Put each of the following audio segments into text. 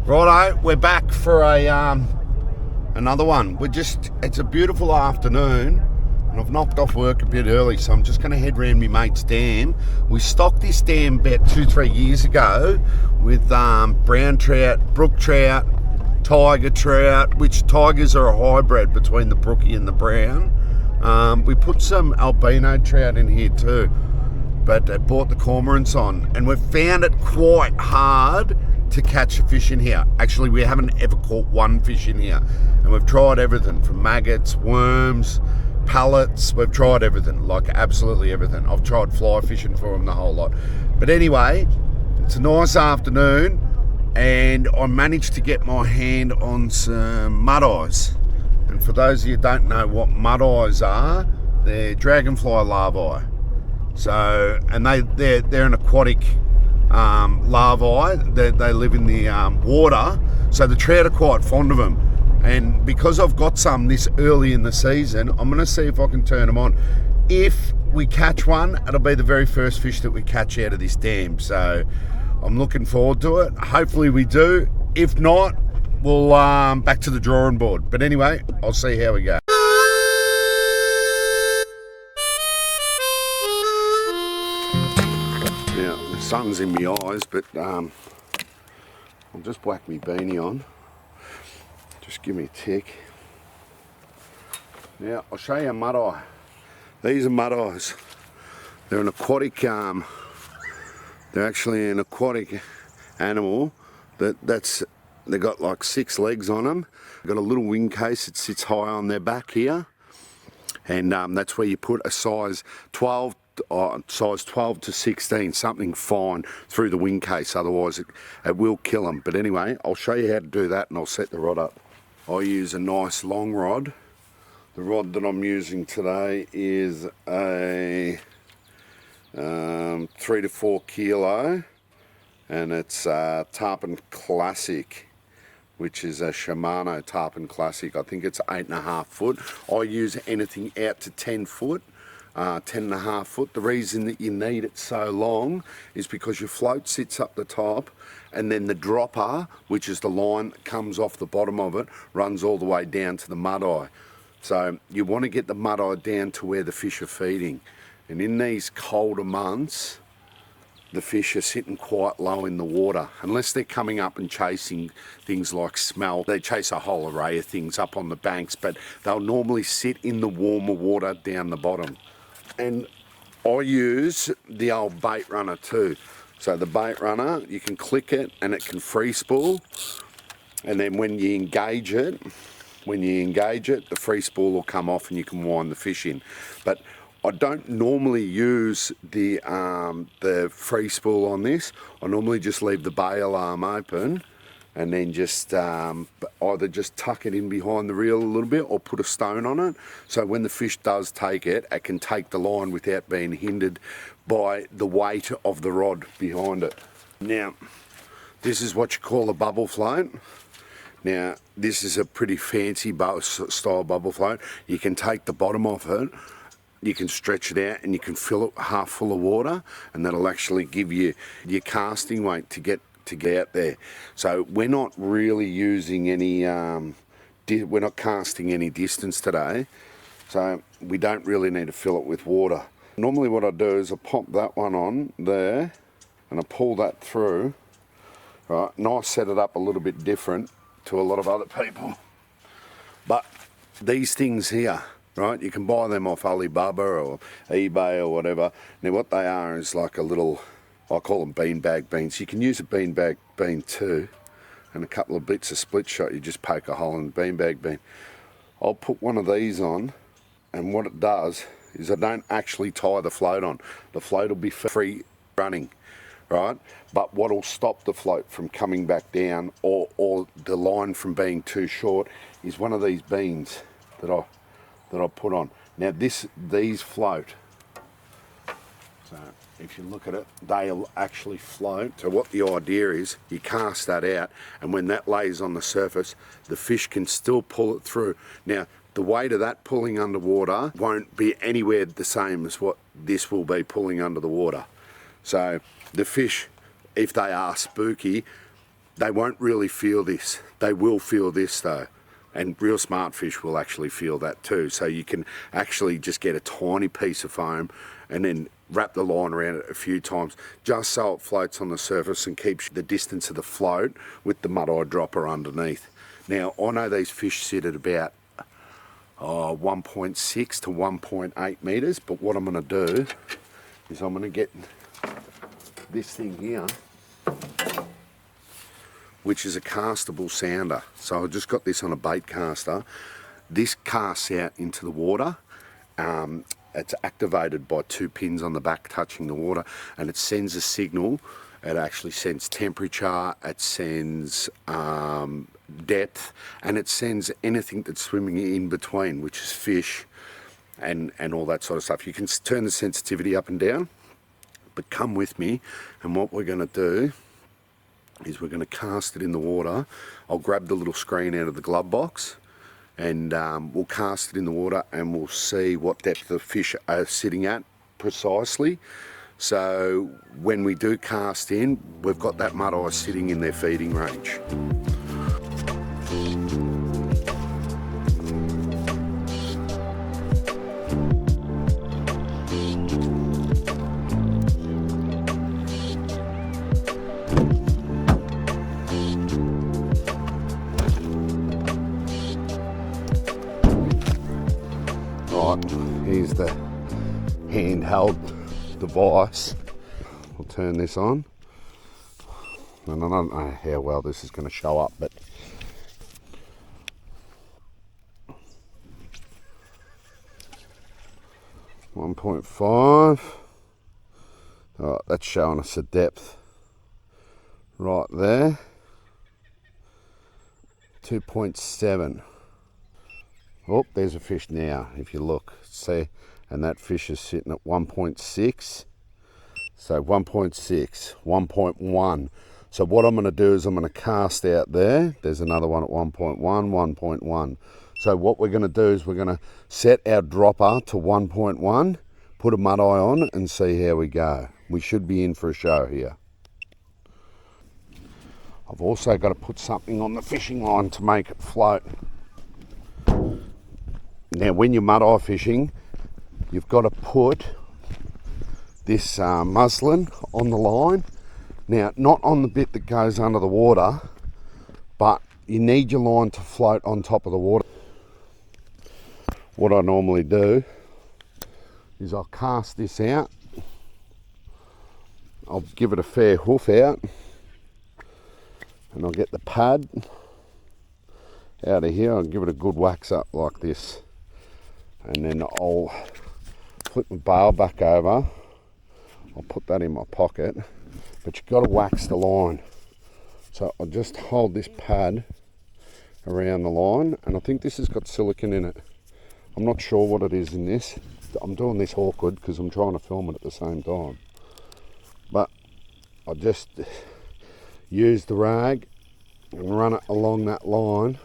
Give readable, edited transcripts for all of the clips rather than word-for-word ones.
Righto, we're back for another one. It's a beautiful afternoon and I've knocked off work a bit early, so I'm just going to head round my mate's dam. We stocked this dam about 2-3 years ago with brown trout, brook trout, tiger trout, which tigers are a hybrid between the brookie and the brown. We put some albino trout in here too, but it brought the cormorants on, and we've found it quite hard to catch a fish in here. Actually, we haven't ever caught one fish in here, and we've tried everything from maggots, worms, pellets. We've tried everything, like absolutely everything. I've tried fly fishing for them, the whole lot. But anyway, it's a nice afternoon and I managed to get my hand on some mudeyes. And for those of you who don't know what mudeyes are, they're dragonfly larvae. So, and they're an aquatic larvae. They live in the water, so the trout are quite fond of them. And because I've got some this early in the season, I'm going to see if I can turn them on. If we catch one, it'll be the very first fish that we catch out of this dam. So I'm looking forward to it. Hopefully we do. If not, we'll back to the drawing board. But anyway, I'll see how we go. Now, the sun's in my eyes, but I'll just whack my beanie on. Just give me a tick. Now, I'll show you a mudeye. These are mudeyes. They're an aquatic, they're actually an aquatic animal they've got like 6 legs on them. They've got a little wing case that sits high on their back here. And that's where you put a size 12 to 16, something fine through the wing case, otherwise it will kill them. But anyway, I'll show you how to do that and I'll set the rod up. I use a nice long rod. The rod that I'm using today is a 3 to 4 kilo, and it's a Tarpon Classic, which is a Shimano Tarpon Classic. I think it's 8.5 foot. I use anything out to 10 foot. 10.5 foot. The reason that you need it so long is because your float sits up the top, and then the dropper, which is the line that comes off the bottom of it, runs all the way down to the mudeye. So you want to get the mudeye down to where the fish are feeding. And in these colder months, the fish are sitting quite low in the water, unless they're coming up and chasing things like smelt. They chase a whole array of things up on the banks, but they'll normally sit in the warmer water down the bottom. And I use the old bait runner too. So the bait runner, you can click it and it can free spool. And then when you engage it, the free spool will come off and you can wind the fish in. But I don't normally use the free spool on this. I normally just leave the bail arm open and then just either just tuck it in behind the reel a little bit or put a stone on it. So when the fish does take it, it can take the line without being hindered by the weight of the rod behind it. Now, this is what you call a bubble float. Now, this is a pretty fancy style bubble float. You can take the bottom off it, you can stretch it out and you can fill it half full of water, and that'll actually give you your casting weight to get out there. So we're not really using any, we're not casting any distance today, so we don't really need to fill it with water. Normally what I do is I pop that one on there and I pull that through, right, and I set it up a little bit different to a lot of other people. But these things here, right, you can buy them off Alibaba or eBay or whatever. Now what they are is like a little, I call them beanbag beans. You can use a beanbag bean too, and a couple of bits of split shot. You just poke a hole in the beanbag bean. I'll put one of these on, and what it does is I don't actually tie the float on. The float will be free running, right? But what will stop the float from coming back down or the line from being too short is one of these beans that I put on. Now these float. So if you look at it, they'll actually float. So what the idea is, you cast that out, and when that lays on the surface, the fish can still pull it through. Now, the weight of that pulling underwater won't be anywhere the same as what this will be pulling under the water. So the fish, if they are spooky, They won't really feel this. They will feel this though. And real smart fish will actually feel that too. So you can actually just get a tiny piece of foam and then wrap the line around it a few times just so it floats on the surface and keeps the distance of the float with the Mudeye dropper underneath. Now, I know these fish sit at about 1.6 to 1.8 metres, but what I'm going to do is I'm going to get this thing here, which is a castable sounder. So I just got this on a bait caster. This casts out into the water. It's activated by 2 pins on the back touching the water, and it sends a signal. It actually sends temperature, it sends depth, and it sends anything that's swimming in between, which is fish and all that sort of stuff. You can turn the sensitivity up and down, but come with me, and what we're going to do is we're going to cast it in the water. I'll grab the little screen out of the glove box, and we'll cast it in the water and we'll see what depth the fish are sitting at precisely. So when we do cast in, we've got that Mudeye sitting in their feeding range. Here's the handheld device. We'll turn this on. And I don't know how well this is going to show up, but .5. Alright, that's showing us the depth right there. 2.7. Oh, there's a fish now, if you look, see, and that fish is sitting at 1.6. So 1.6, 1.1. So what I'm going to do is I'm going to cast out there. There's another one at 1.1, 1.1. So what we're going to do is we're going to set our dropper to 1.1, put a Mudeye on and see how we go. We should be in for a show here. I've also got to put something on the fishing line to make it float. Now when you're Mudeye fishing, you've got to put this muslin on the line. Now, not on the bit that goes under the water, but you need your line to float on top of the water. What I normally do is I'll cast this out. I'll give it a fair hoof out, and I'll get the pad out of here. I'll give it a good wax up like this. And then I'll flip my bail back over. I'll put that in my pocket, but you've got to wax the line. So I'll just hold this pad around the line, and I think this has got silicone in it. I'm not sure what it is in this. I'm doing this awkward because I'm trying to film it at the same time. But I just use the rag and run it along that line.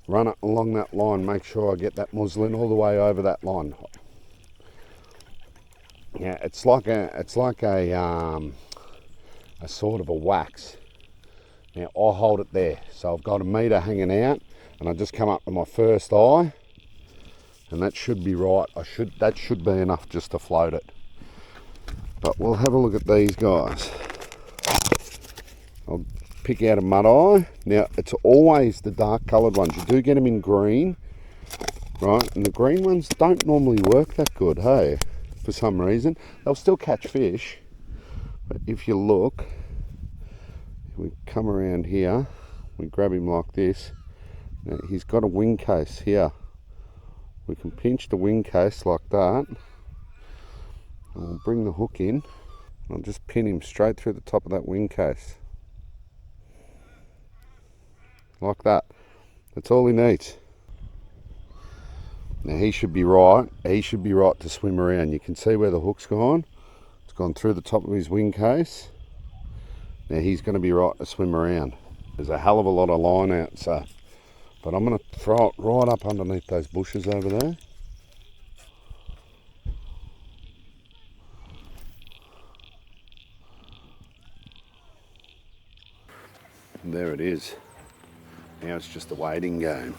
Run it along that line, make sure I get that muslin all the way over that line. Yeah, it's like a sort of a wax. Now I hold it there, so I've got a metre hanging out, and I just come up to my first eye, and that should be right. That should be enough just to float it. But we'll have a look at these guys. I'll pick out a Mudeye. Now it's always the dark coloured ones. You do get them in green, right? And the green ones don't normally work that good, hey? For some reason. They'll still catch fish, but if you look, we come around here, we grab him like this. Now he's got a wing case here. We can pinch the wing case like that. I'll bring the hook in. I'll just pin him straight through the top of that wing case. Like that. That's all he needs. Now he should be right. He should be right to swim around. You can see where the hook's gone. It's gone through the top of his wing case. Now he's going to be right to swim around. There's a hell of a lot of line out, so. But I'm going to throw it right up underneath those bushes over there. there it is. Now it's just a waiting game.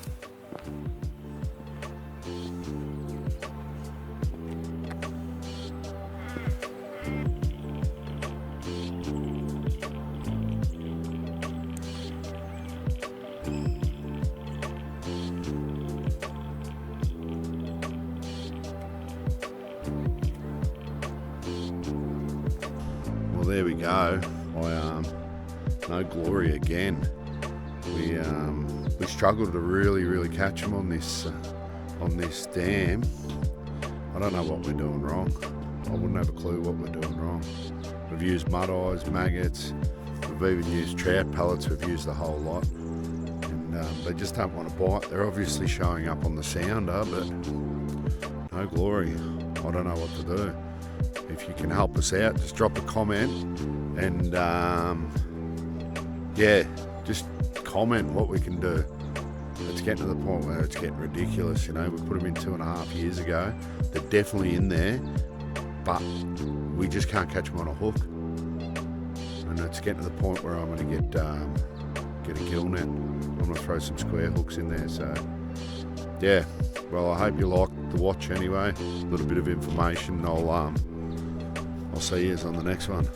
Well, there we go. No glory again. We struggled to really catch them on this dam. I don't know what we're doing wrong. I wouldn't have a clue what we're doing wrong. We've used Mudeyes, maggots. We've even used trout pellets. We've used the whole lot, and they just don't want to bite. They're obviously showing up on the sounder, but no glory. I don't know what to do. If you can help us out, just drop a comment and yeah, just comment what we can do. It's getting to the point where it's getting ridiculous, you know. We put them in 2.5 years ago. They're definitely in there, but we just can't catch them on a hook. And it's getting to the point where I'm going to get a gill net. I'm going to throw some square hooks in there. So yeah, well, I hope you liked the watch anyway. A little bit of information. I'll see you on the next one.